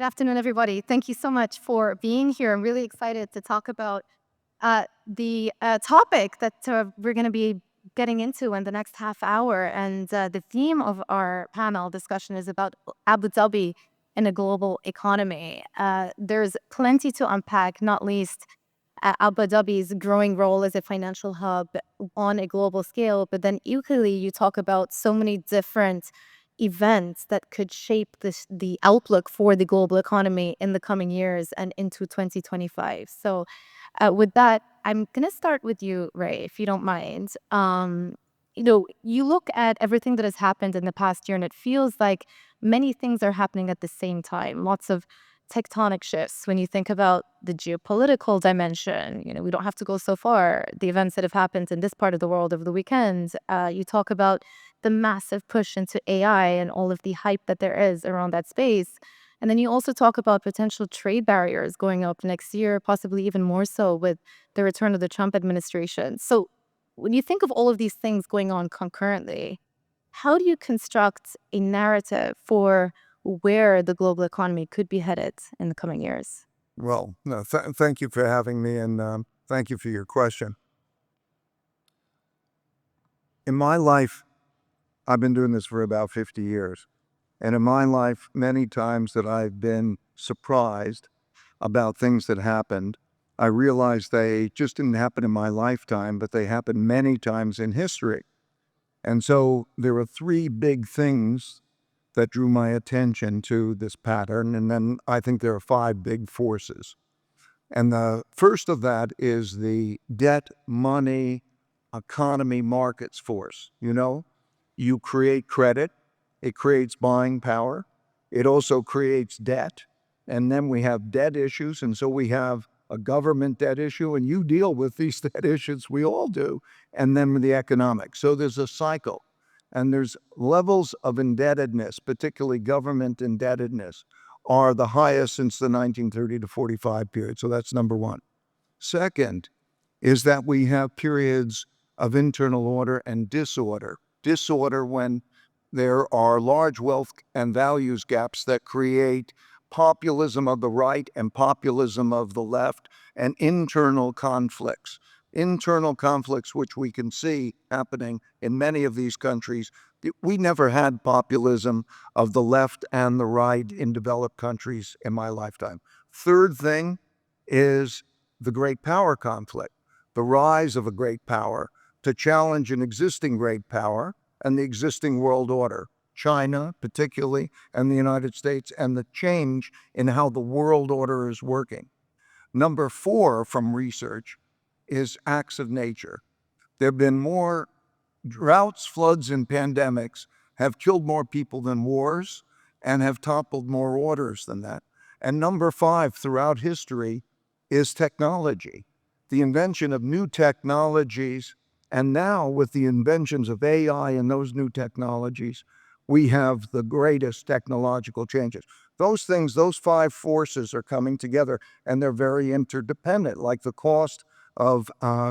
Good afternoon, everybody. Thank you so much for being here. I'm really excited to talk about the topic that we're going to be getting into in the next half hour. And the theme of our panel discussion is about Abu Dhabi and a global economy. There's plenty to unpack, not least Abu Dhabi's growing role as a financial hub on a global scale. But then equally, you talk about so many different events that could shape the outlook for the global economy in the coming years and into 2025. So with that, I'm going to start with you, Ray, if you don't mind. You look at everything that has happened in the past year, and it feels like many things are happening at the same time. Lots of tectonic shifts. When you think about the geopolitical dimension, we don't have to go so far. The events that have happened in this part of the world over the weekend, you talk about the massive push into AI and all of the hype that there is around that space. And then you also talk about potential trade barriers going up next year, possibly even more so with the return of the Trump administration. So when you think of all of these things going on concurrently, how do you construct a narrative for where the global economy could be headed in the coming years? Well, no, thank you for having me, and thank you for your question. In my life, I've been doing this for about 50 years. And in my life, many times that I've been surprised about things that happened, I realized they just didn't happen in my lifetime, but they happened many times in history. And so there are three big things that drew my attention to this pattern. And then I think there are five big forces. And the first of that is the debt, money, economy, markets force. You create credit, it creates buying power, it also creates debt. And then we have debt issues. And so we have a government debt issue, and you deal with these debt issues, we all do. And then the economic. So there's a cycle. And there's levels of indebtedness, particularly government indebtedness, are the highest since the 1930 to 45 period. So that's number one. Second is that we have periods of internal order and disorder. Disorder when there are large wealth and values gaps that create populism of the right and populism of the left, and internal conflicts. Internal conflicts, which we can see happening in many of these countries. We never had populism of the left and the right in developed countries in my lifetime. Third thing is the great power conflict, the rise of a great power to challenge an existing great power and the existing world order, China particularly, and the United States, and the change in how the world order is working. Number four from research is acts of nature. There have been more droughts, floods, and pandemics have killed more people than wars and have toppled more orders than that. And number five throughout history is technology, the invention of new technologies. And now with the inventions of AI and those new technologies, we have the greatest technological changes. Those things, those five forces are coming together, and they're very interdependent. Like the cost of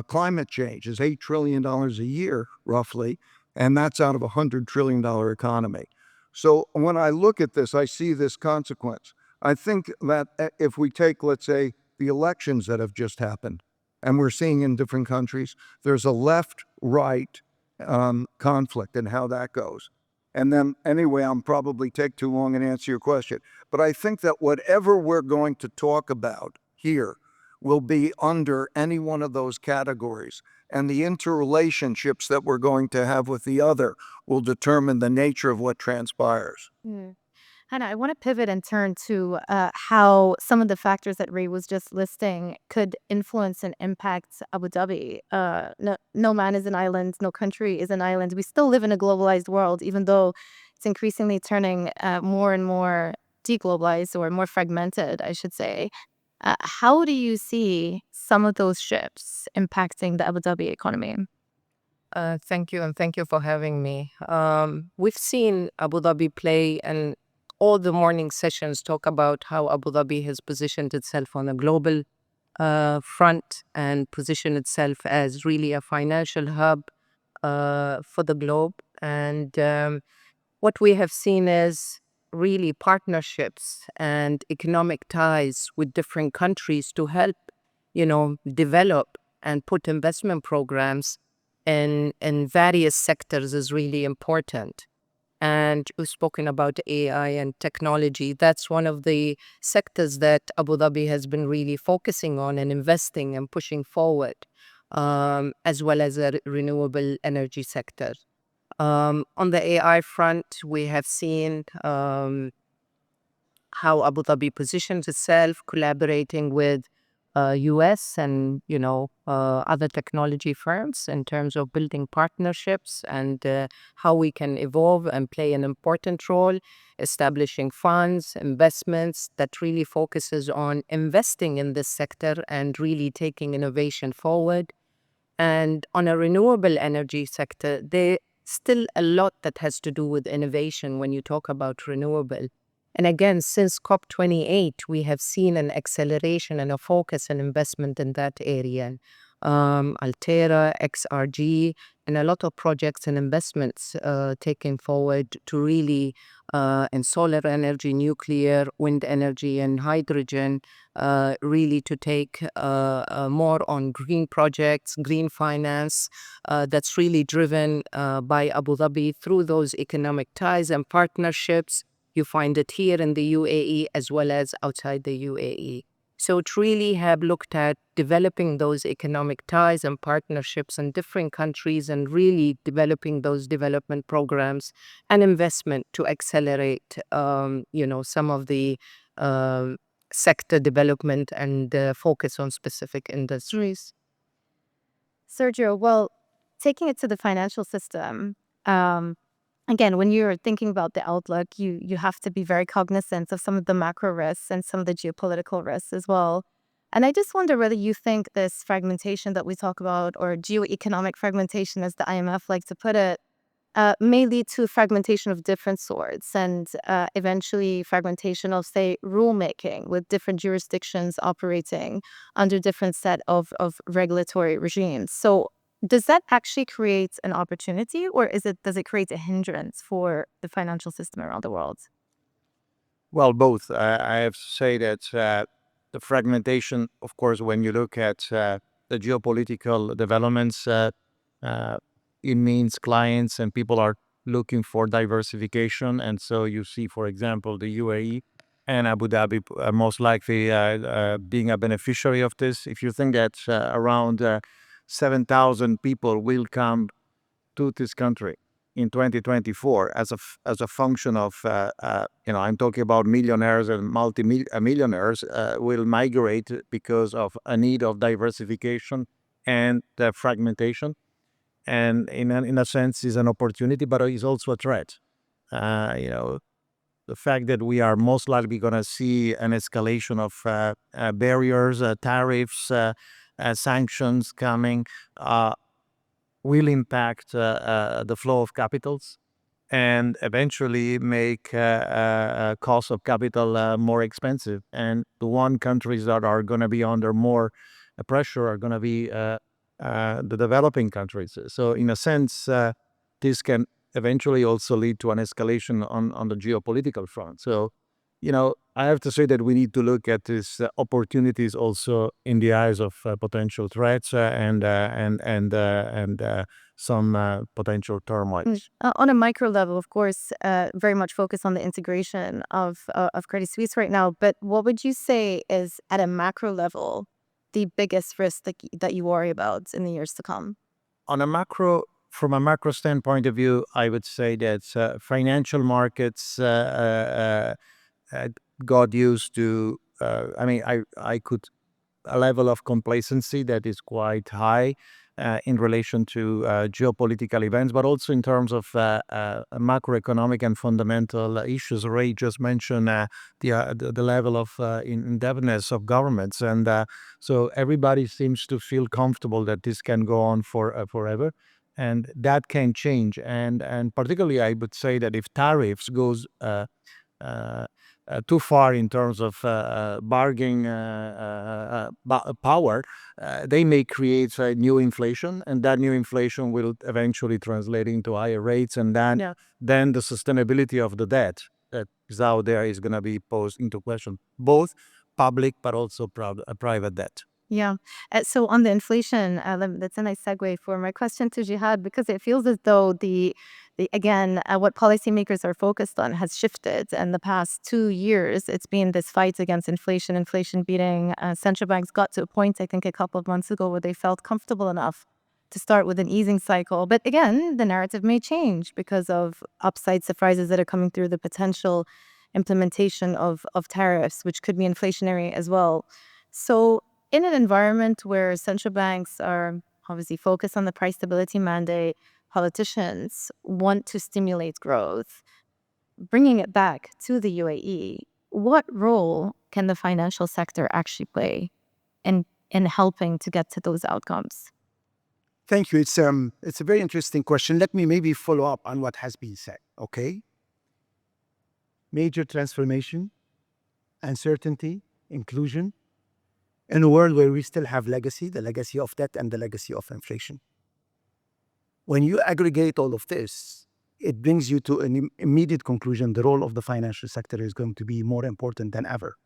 climate change is $8 trillion a year, roughly, and that's out of a $100 trillion economy. So when I look at this, I see this consequence. I think that if we take, let's say, the elections that have just happened, and we're seeing in different countries, there's a left-right conflict and how that goes. And then, anyway, I'll probably take too long and answer your question. But I think that whatever we're going to talk about here will be under any one of those categories. And the interrelationships that we're going to have with the other will determine the nature of what transpires. Hannah, I want to pivot and turn to how some of the factors that Ray was just listing could influence and impact Abu Dhabi. No man is an island, no country is an island. We still live in a globalized world, even though it's increasingly turning more and more deglobalized or more fragmented, I should say. How do you see some of those shifts impacting the Abu Dhabi economy? Thank you, and thank you for having me. We've seen Abu Dhabi play, and all the morning sessions talk about how Abu Dhabi has positioned itself on a global front and positioned itself as really a financial hub for the globe. And what we have seen is really partnerships and economic ties with different countries to help, develop and put investment programs in various sectors is really important. And we've spoken about AI and technology. That's one of the sectors that Abu Dhabi has been really focusing on and investing and pushing forward, as well as a renewable energy sector. On the AI front, we have seen how Abu Dhabi positions itself, collaborating with US and other technology firms in terms of building partnerships and how we can evolve and play an important role, establishing funds, investments that really focuses on investing in this sector and really taking innovation forward. And on a renewable energy sector, there still a lot that has to do with innovation when you talk about renewable. And again, since COP28, we have seen an acceleration and a focus and investment in that area. Altera, XRG, and a lot of projects and investments taken forward to really in solar energy, nuclear, wind energy, and hydrogen, really to take more on green projects, green finance, that's really driven by Abu Dhabi through those economic ties and partnerships. You find it here in the UAE as well as outside the UAE. So it really have looked at developing those economic ties and partnerships in different countries and really developing those development programs and investment to accelerate, some of the sector development and focus on specific industries. Sergio, well, taking it to the financial system, again, when you're thinking about the outlook, you have to be very cognizant of some of the macro risks and some of the geopolitical risks as well. And I just wonder whether you think this fragmentation that we talk about, or geoeconomic fragmentation, as the IMF like to put it, may lead to fragmentation of different sorts and eventually fragmentation of, say, rulemaking with different jurisdictions operating under different set of regulatory regimes. So does that actually create an opportunity, or does it create a hindrance for the financial system around the world? Well, both. I have to say that the fragmentation, of course, when you look at the geopolitical developments, it means clients and people are looking for diversification. And so you see, for example, the UAE and Abu Dhabi most likely being a beneficiary of this. If you think that around 7,000 people will come to this country in 2024 as a function of I'm talking about millionaires and multi-millionaires will migrate because of a need of diversification and fragmentation, and in a sense is an opportunity, but is also a threat. The fact that we are most likely going to see an escalation of barriers, tariffs, sanctions coming will impact the flow of capitals and eventually make cost of capital more expensive. And the one countries that are going to be under more pressure are going to be the developing countries. So in a sense, this can eventually also lead to an escalation on the geopolitical front. So, I have to say that we need to look at these opportunities also in the eyes of potential threats and some potential turmoils. On a micro level, of course, very much focused on the integration of Credit Suisse right now. But what would you say is, at a macro level, the biggest risk that you worry about in the years to come? From a macro standpoint of view, I would say that financial markets got used to. I could a level of complacency that is quite high in relation to geopolitical events, but also in terms of macroeconomic and fundamental issues. Ray just mentioned the level of indebtedness of governments, and so everybody seems to feel comfortable that this can go on for forever, and that can change. And particularly, I would say that if tariffs goes too far in terms of bargaining power, they may create a new inflation, and that new inflation will eventually translate into higher rates, and then the sustainability of the debt Zhao there is going to be posed into question, both public but also private debt. Yeah. So on the inflation, that's a nice segue for my question to Jihad, because it feels as though the again, what policymakers are focused on has shifted. And the past 2 years, it's been this fight against inflation, inflation beating. Central banks got to a point, I think, a couple of months ago where they felt comfortable enough to start with an easing cycle. But again, the narrative may change because of upside surprises that are coming through the potential implementation of tariffs, which could be inflationary as well. So in an environment where central banks are obviously focused on the price stability mandate, politicians want to stimulate growth, bringing it back to the UAE, what role can the financial sector actually play in helping to get to those outcomes? Thank you. It's a very interesting question. Let me maybe follow up on what has been said. Okay. Major transformation, uncertainty, inclusion, in a world where we still have legacy, the legacy of debt and the legacy of inflation. When you aggregate all of this, it brings you to an immediate conclusion: the role of the financial sector is going to be more important than ever.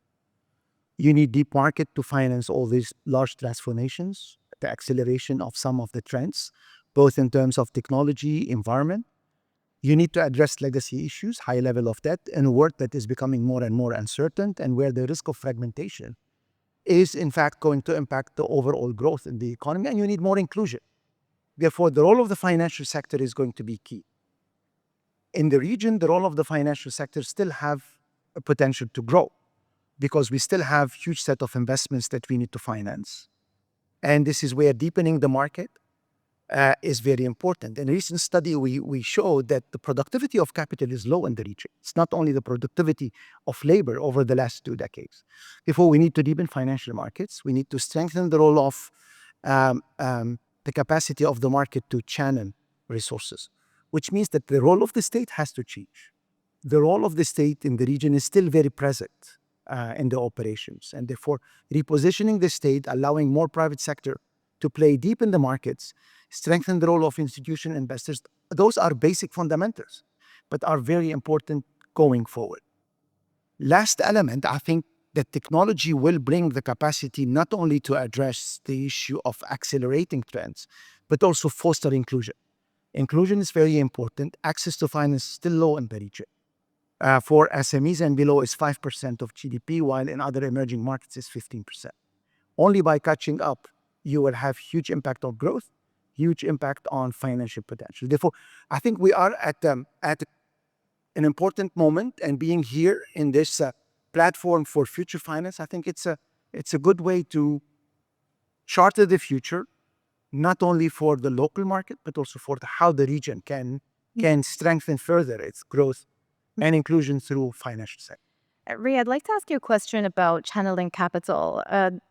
You need deep market to finance all these large transformations, the acceleration of some of the trends, both in terms of technology, environment. You need to address legacy issues, high level of debt, in a world that is becoming more and more uncertain and where the risk of fragmentation is in fact going to impact the overall growth in the economy, and you need more inclusion. Therefore, the role of the financial sector is going to be key. In the region, the role of the financial sector still have a potential to grow because we still have huge set of investments that we need to finance. And this is where deepening the market is very important. In a recent study, we showed that the productivity of capital is low in the region. It's not only the productivity of labor over the last 2 decades. Therefore, we need to deepen financial markets. We need to strengthen the role of the capacity of the market to channel resources, which means that the role of the state has to change. The role of the state in the region is still very present in the operations, and therefore repositioning the state, allowing more private sector to play deep in the markets, strengthen the role of institutional investors. Those are basic fundamentals, but are very important going forward. Last element, I think that technology will bring the capacity not only to address the issue of accelerating trends, but also foster inclusion. Inclusion is very important. Access to finance is still low in the region. For SMEs and below is 5% of GDP, while in other emerging markets is 15%. Only by catching up, you will have huge impact on growth, huge impact on financial potential. Therefore, I think we are at an important moment, and being here in this platform for future finance, I think it's a good way to charter the future, not only for the local market, but also for how the region can strengthen further its growth and inclusion through financial sector. Ray, I'd like to ask you a question about channeling capital.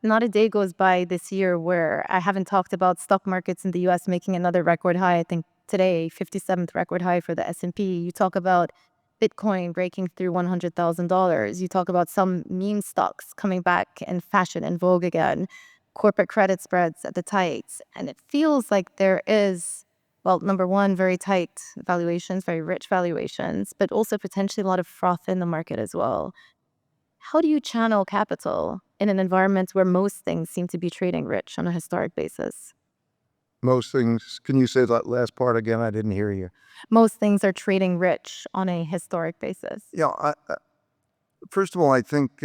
Not a day goes by this year where I haven't talked about stock markets in the U.S. making another record high. I think today, 57th record high for the S&P. You talk about Bitcoin breaking through $100,000. You talk about some meme stocks coming back in fashion and vogue again. Corporate credit spreads at the tights. And it feels like there is, well, number one, very tight valuations, very rich valuations, but also potentially a lot of froth in the market as well. How do you channel capital in an environment where most things seem to be trading rich on a historic basis? Most things, can you say that last part again? I didn't hear you. Most things are trading rich on a historic basis. Yeah, first of all, I think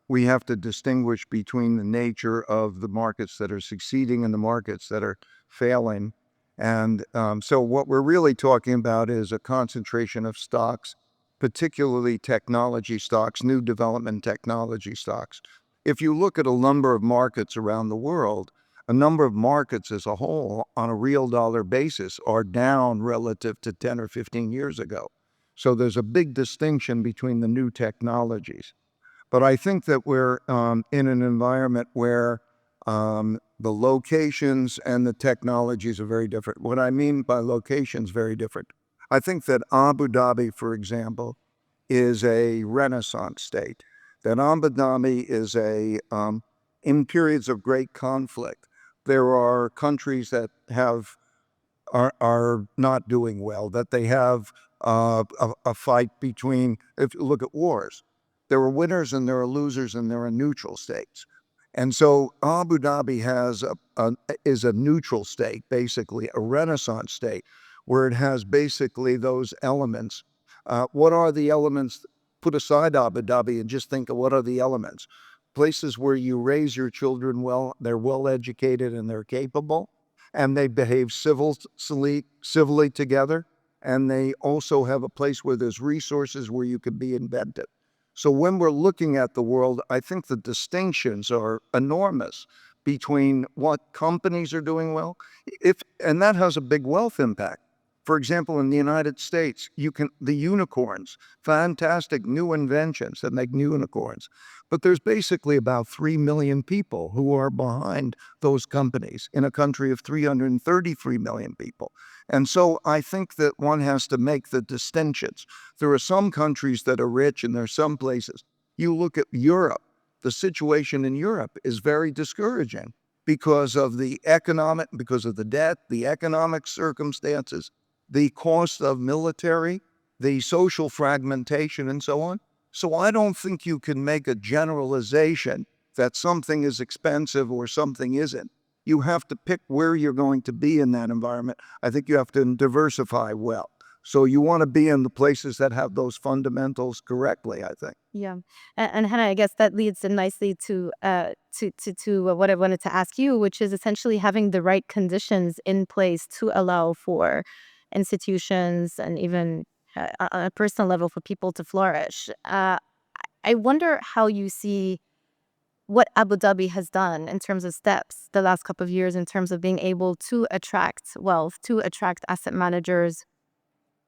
we have to distinguish between the nature of the markets that are succeeding and the markets that are failing. And so what we're really talking about is a concentration of stocks, particularly technology stocks, new development technology stocks. If you look at a number of markets around the world, a number of markets as a whole on a real dollar basis are down relative to 10 or 15 years ago. So there's a big distinction between the new technologies. But I think that we're in an environment where the locations and the technologies are very different. What I mean by locations, very different. I think that Abu Dhabi, for example, is a renaissance state. That Abu Dhabi is in periods of great conflict, there are countries that are not doing well, that they have a fight between, if you look at wars, there are winners and there are losers and there are neutral states. And so Abu Dhabi is a neutral state, basically a renaissance state, where it has basically those elements. What are the elements? Put aside Abu Dhabi and just think of what are the elements. Places where you raise your children well, they're well educated and they're capable, and they behave civilly together, and they also have a place where there's resources where you can be inventive. So when we're looking at the world, I think the distinctions are enormous between what companies are doing well, and that has a big wealth impact. For example, in the United States, the unicorns, fantastic new inventions that make new unicorns. But there's basically about 3 million people who are behind those companies in a country of 333 million people. And so I think that one has to make the distinctions. There are some countries that are rich and there are some places. You look at Europe, the situation in Europe is very discouraging because of the debt, the economic circumstances, the cost of military, the social fragmentation, and so on. So I don't think you can make a generalization that something is expensive or something isn't. You have to pick where you're going to be in that environment. I think you have to diversify well. So you want to be in the places that have those fundamentals correctly, I think. Yeah. And Hannah, I guess that leads in nicely to what I wanted to ask you, which is essentially having the right conditions in place to allow for institutions and even on a personal level for people to flourish. I wonder how you see what Abu Dhabi has done in terms of steps the last couple of years in terms of being able to attract wealth, to attract asset managers,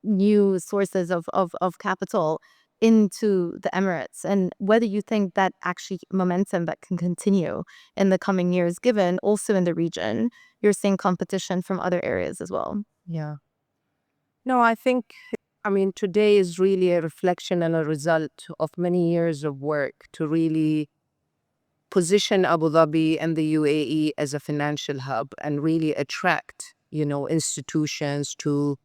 new sources of capital into the Emirates, and whether you think that actually momentum that can continue in the coming years, given also in the region, you're seeing competition from other areas as well. Yeah. No, I mean, today is really a reflection and a result of many years of work to really position Abu Dhabi and the UAE as a financial hub and really attract, institutions to,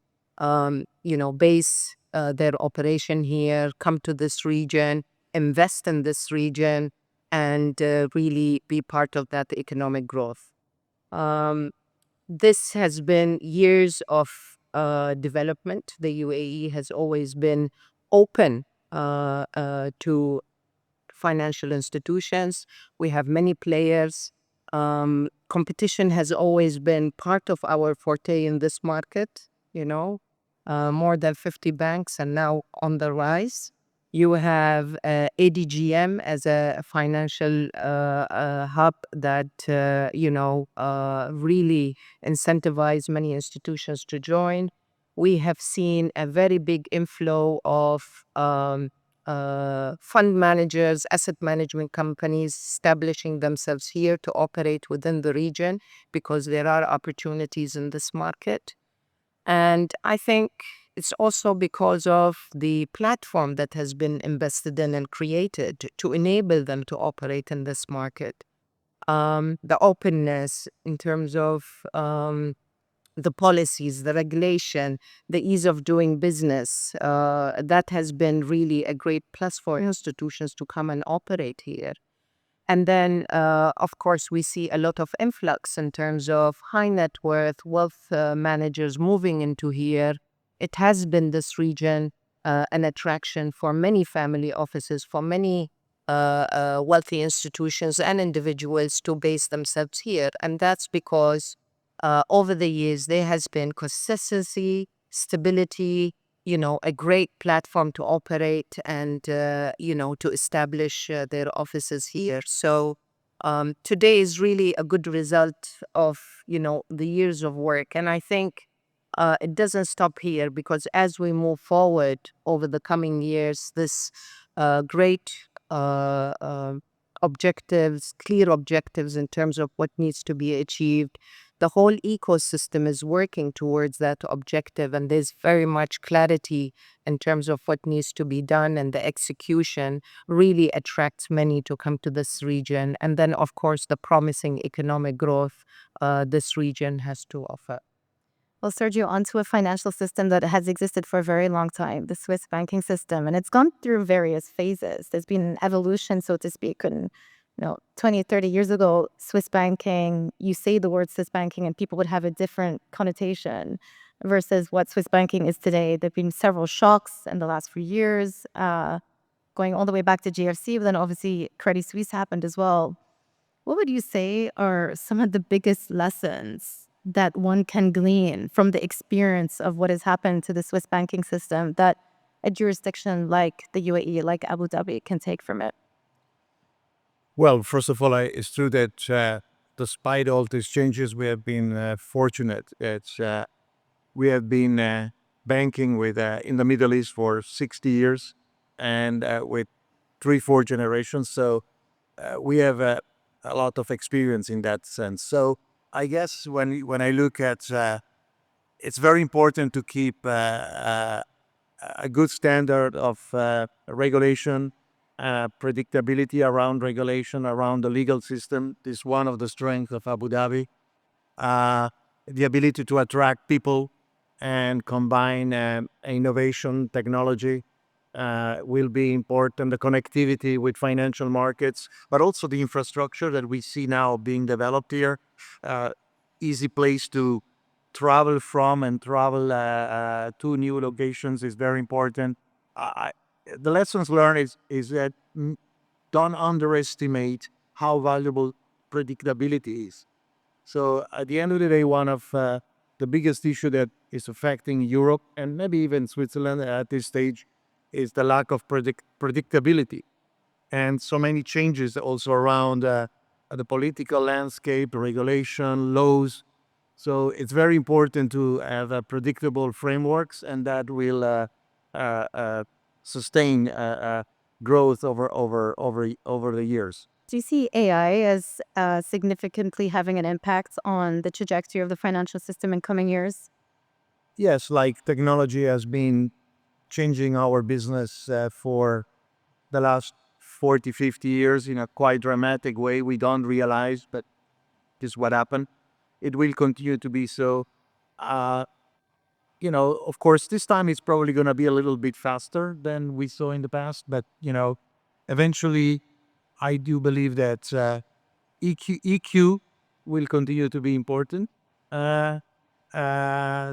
base their operation here, come to this region, invest in this region, and really be part of that economic growth. This has been years of development. The UAE has always been open to financial institutions. We have many players. Competition has always been part of our forte in this market, more than 50 banks and now on the rise. You have ADGM as a financial hub that, really incentivize many institutions to join. We have seen a very big inflow of fund managers, asset management companies establishing themselves here to operate within the region because there are opportunities in this market. And I think it's also because of the platform that has been invested in and created to enable them to operate in this market. The openness in terms of the policies, the regulation, the ease of doing business, that has been really a great plus for institutions to come and operate here. And then, of course, we see a lot of influx in terms of high net worth wealth managers moving into here. It has been this region an attraction for many family offices, for many wealthy institutions and individuals to base themselves here. And that's because over the years, there has been consistency, stability, a great platform to operate and, to establish their offices here. So today is really a good result of, the years of work. And I think it doesn't stop here because as we move forward over the coming years, this great objectives, clear objectives in terms of what needs to be achieved, the whole ecosystem is working towards that objective, and there's very much clarity in terms of what needs to be done, and the execution really attracts many to come to this region. And then, of course, the promising economic growth this region has to offer. well, Sergio, onto a financial system that has existed for a very long time, the Swiss banking system, and it's gone through various phases. There's been an evolution, so to speak. And 20, 30 years ago, Swiss banking, you say the word Swiss banking and people would have a different connotation versus what Swiss banking is today. There have been several shocks in the last few years, going all the way back to GFC, but then obviously Credit Suisse happened as well. What would you say are some of the biggest lessons that one can glean from the experience of what has happened to the Swiss banking system that a jurisdiction like the UAE, like Abu Dhabi, can take from it? Well, first of all, it's true that despite all these changes, we have been fortunate. We have been banking with in the Middle East for 60 years and with 3, 4 generations. So we have a lot of experience in that sense. So I guess when I look at, it's very important to keep a good standard of regulation, predictability around regulation, around the legal system. This is one of the strengths of Abu Dhabi. The ability to attract people and combine innovation, technology will be important. The connectivity with financial markets, but also the infrastructure that we see now being developed here. Easy place to travel from and travel to new locations is very important. The lessons learned is that don't underestimate how valuable predictability is. So at the end of the day, one of the biggest issue that is affecting Europe and maybe even Switzerland at this stage is the lack of predictability, and so many changes also around the political landscape, regulation, laws. So it's very important to have predictable frameworks, and that will sustain growth over the years. Do you see AI as significantly having an impact on the trajectory of the financial system in coming years? Yes, like technology has been changing our business for the last 40, 50 years in a quite dramatic way. We don't realize, but this is what happened. It will continue to be so. Uh, of course, this time it's probably going to be a little bit faster than we saw in the past, but, eventually I do believe that EQ will continue to be important.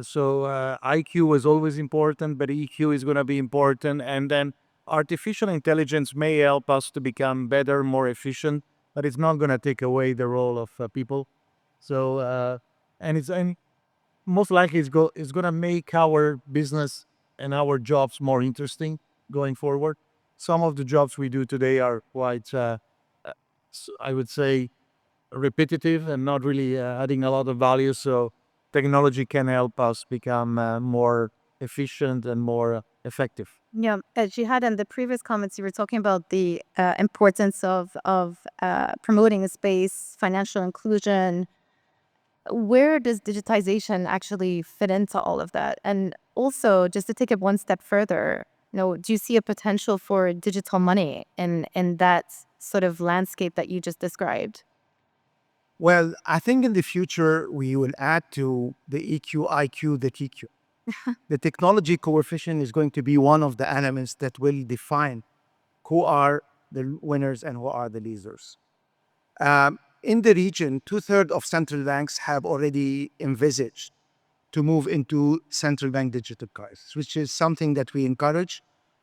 So IQ was always important, but EQ is going to be important. And then artificial intelligence may help us to become better, more efficient, but it's not going to take away the role of people. So, and most likely it's going to make our business and our jobs more interesting going forward. Some of the jobs we do today are quite, I would say, repetitive and not really adding a lot of value. So technology can help us become more efficient and more effective. Yeah, as you had in the previous comments, you were talking about the importance of promoting a space, financial inclusion. Where does digitization actually fit into all of that? And also, just to take it one step further, do you see a potential for digital money in that sort of landscape that you just described? Well, I think in the future we will add to the EQ, IQ, the TQ. The technology coefficient is going to be one of the elements that will define who are the winners and who are the losers. In the region, 2/3 of central banks have already envisaged to move into central bank digital currencies, which is something that we encourage,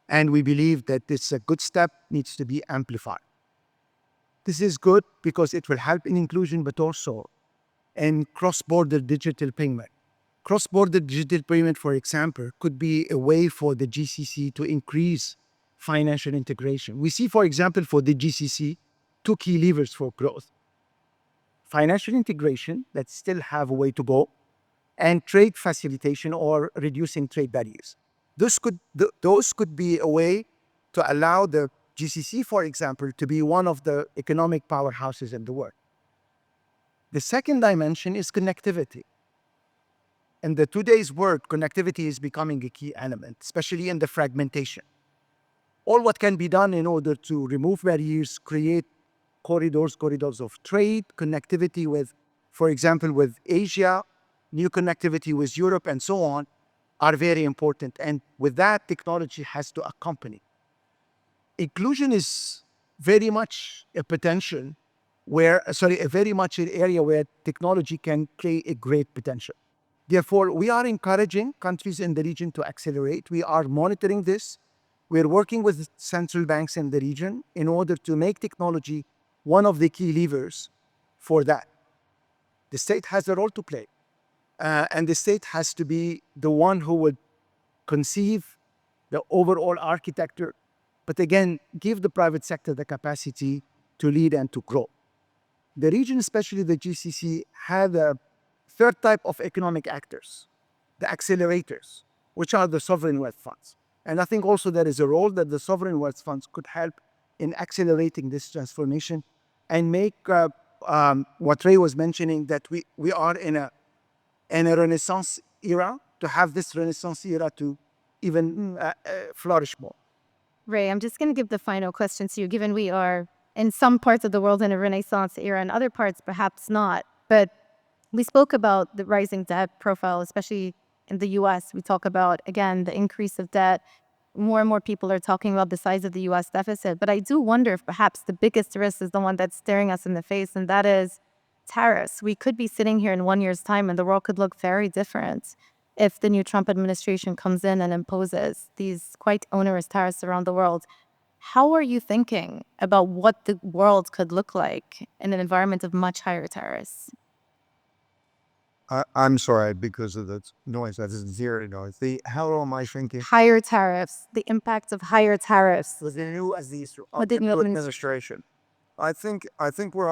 and we believe that this is a good step, needs to be amplified. This is good because it will help in inclusion, but also in cross-border digital payment. Cross-border digital payment, for example, could be a way for the GCC to increase financial integration. We see, for example, for the GCC, 2 key levers for growth. Financial integration, that still have a way to go, and trade facilitation or reducing trade barriers. Those could be a way to allow the GCC, for example, to be one of the economic powerhouses in the world. The second dimension is connectivity. In the today's world, connectivity is becoming a key element, especially in the fragmentation. All what can be done in order to remove barriers, create corridors of trade, connectivity with, for example, with Asia, new connectivity with Europe, and so on, are very important. And with that, technology has to accompany. Inclusion is very much a potential very much an area where technology can play a great potential. Therefore, we are encouraging countries in the region to accelerate. We are monitoring this. We're working with central banks in the region in order to make technology one of the key levers for that. The state has a role to play, and the state has to be the one who would conceive the overall architecture, but again, give the private sector the capacity to lead and to grow. The region, especially the GCC, had a third type of economic actors, the accelerators, which are the sovereign wealth funds. And I think also there is a role that the sovereign wealth funds could help in accelerating this transformation and make what Ray was mentioning, that we are in a Renaissance era, to have this Renaissance era to even flourish more. Ray, I'm just going to give the final question to you, given we are in some parts of the world in a Renaissance era and other parts perhaps not. But we spoke about the rising debt profile, especially in the US. We talk about, again, the increase of debt. More and more people are talking about the size of the US deficit. But I do wonder if perhaps the biggest risk is the one that's staring us in the face, and that is tariffs. We could be sitting here in 1 year's time and the world could look very different if the new Trump administration comes in and imposes these quite onerous tariffs around the world. How are you thinking about what the world could look like in an environment of much higher tariffs? I'm sorry, because of the noise. That is zero noise. How am I thinking? Higher tariffs, the impact of higher tariffs. With the new Administration. I think we're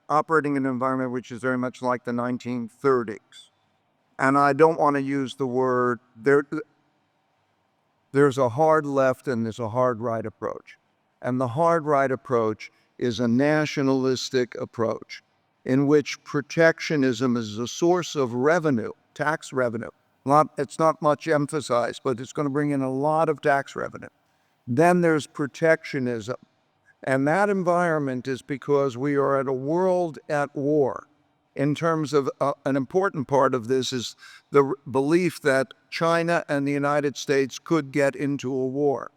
operating in an environment which is very much like the 1930s. And I don't want to use the word there's a hard left and there's a hard right approach. And the hard right approach is a nationalistic approach in which protectionism is a source of revenue, tax revenue. It's not much emphasized, but it's going to bring in a lot of tax revenue. Then there's protectionism. And that environment is because we are at a world at war. In terms of an important part of this is the belief that China and the United States could get into a war.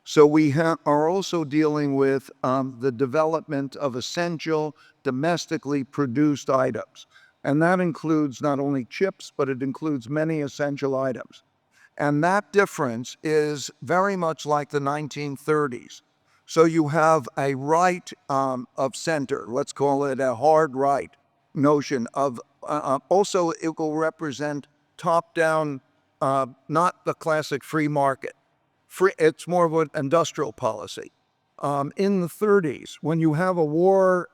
So we are also dealing with the development of essential domestically produced items. And that includes not only chips, but it includes many essential items. And that difference is very much like the 1930s. So you have a right of center, let's call it a hard right notion of, also it will represent top-down, not the classic free market. It's more of an industrial policy. In the 30s, when you have a war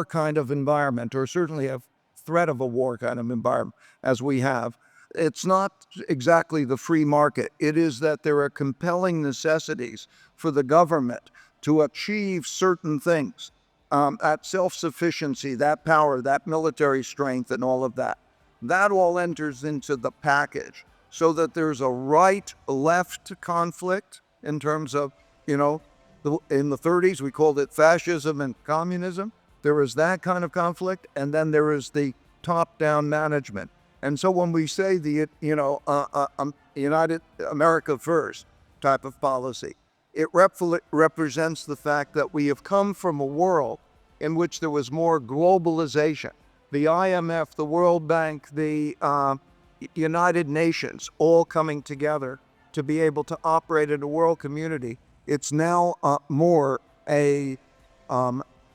kind of environment, or certainly a threat of a war kind of environment, as we have, it's not exactly the free market. It is that there are compelling necessities for the government to achieve certain things. That self-sufficiency, that power, that military strength, and all of that. That all enters into the package, so that there's a right-left conflict in terms of, in the 30s, we called it fascism and communism. There is that kind of conflict, and then there is the top-down management. And so when we say the, United America First type of policy, it represents the fact that we have come from a world in which there was more globalization. The IMF, the World Bank, the United Nations, all coming together to be able to operate in a world community. It's now more a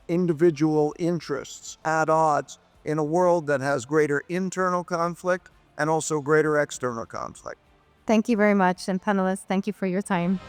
individual interests at odds in a world that has greater internal conflict and also greater external conflict. Thank you very much. And panelists, thank you for your time.